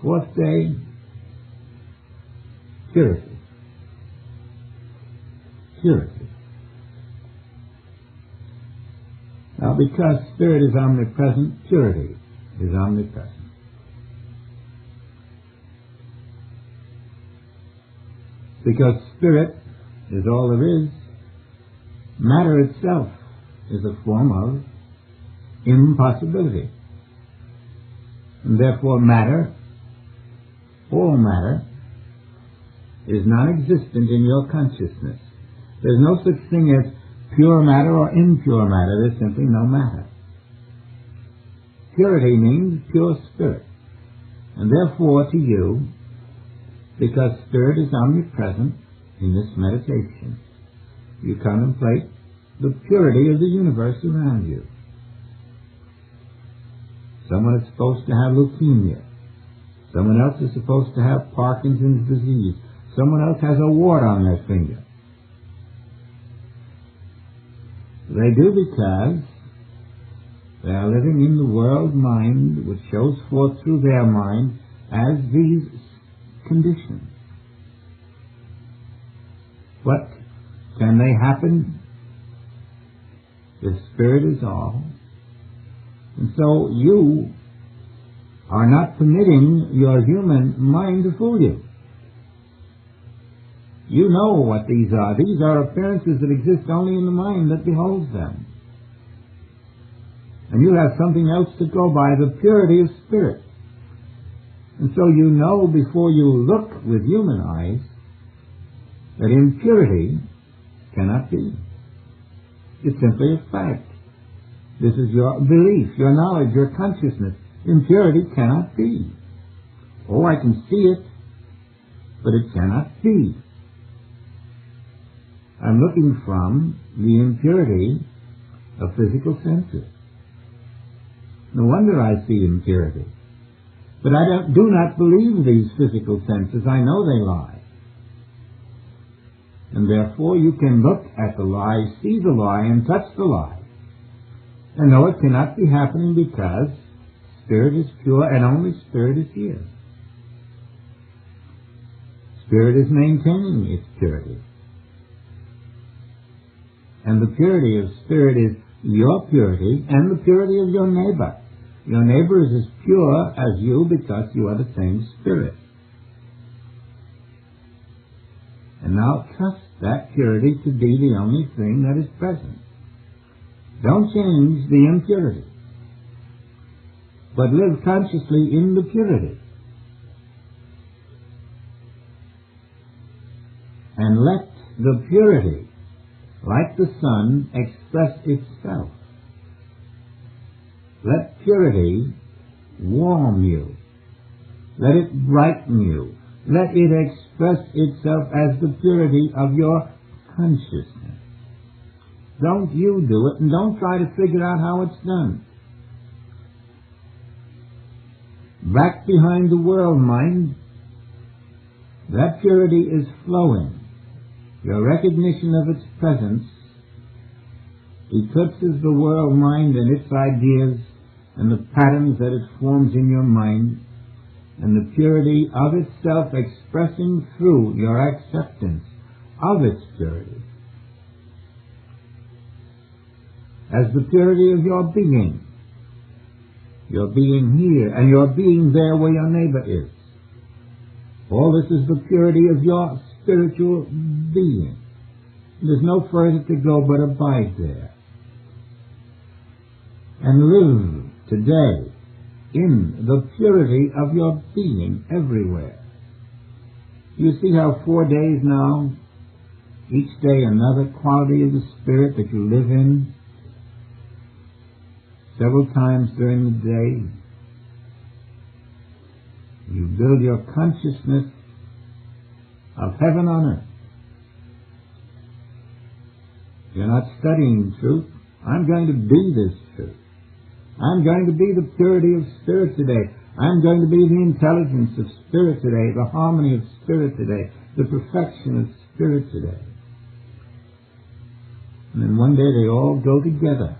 Fourth day, purity. Purity. Now, because Spirit is omnipresent, purity is omnipresent. Because Spirit is all there is, matter itself is a form of impossibility. And therefore matter, all matter, is non-existent in your consciousness. There's no such thing as pure matter or impure matter. There's simply no matter. Purity means pure spirit. And therefore to you, because Spirit is omnipresent in this meditation, you contemplate the purity of the universe around you. Someone is supposed to have leukemia. Someone else is supposed to have Parkinson's disease. Someone else has a wart on their finger. They do because they are living in the world mind, which shows forth through their mind as these conditions. But can they happen if Spirit is all? And so you are not permitting your human mind to fool you. You know what these are. These are appearances that exist only in the mind that beholds them. And you have something else to go by, the purity of Spirit. And so you know before you look with human eyes that impurity cannot be. It's simply a fact. This is your belief, your knowledge, your consciousness. Impurity cannot be. Oh, I can see it, but it cannot be. I'm looking from the impurity of physical senses. No wonder I see impurity. But I do not believe these physical senses. I know they lie. And therefore you can look at the lie, see the lie, and touch the lie. And know it cannot be happening because Spirit is pure and only Spirit is here. Spirit is maintaining its purity. And the purity of Spirit is your purity and the purity of your neighbor. Your neighbor is as pure as you because you are the same Spirit. And now trust that purity to be the only thing that is present. Don't change the impurity, but live consciously in the purity. And let the purity, like the sun, express itself. Let purity warm you. Let it brighten you. Let it express itself as the purity of your consciousness. Don't you do it, and don't try to figure out how it's done. Back behind the world mind, that purity is flowing. Your recognition of its presence eclipses the world mind and its ideas and the patterns that it forms in your mind, and the purity of itself expressing through your acceptance of its purity as the purity of your being here and your being there where your neighbor is. All this is the purity of your spiritual being. There's no further to go but abide there and live today in the purity of your being everywhere. You see how 4 days now, each day another quality of the Spirit that you live in, several times during the day. You build your consciousness of heaven on earth. You're not studying truth. I'm going to be this truth. I'm going to be the purity of Spirit today. I'm going to be the intelligence of Spirit today, the harmony of Spirit today, the perfection of Spirit today. And then one day they all go together.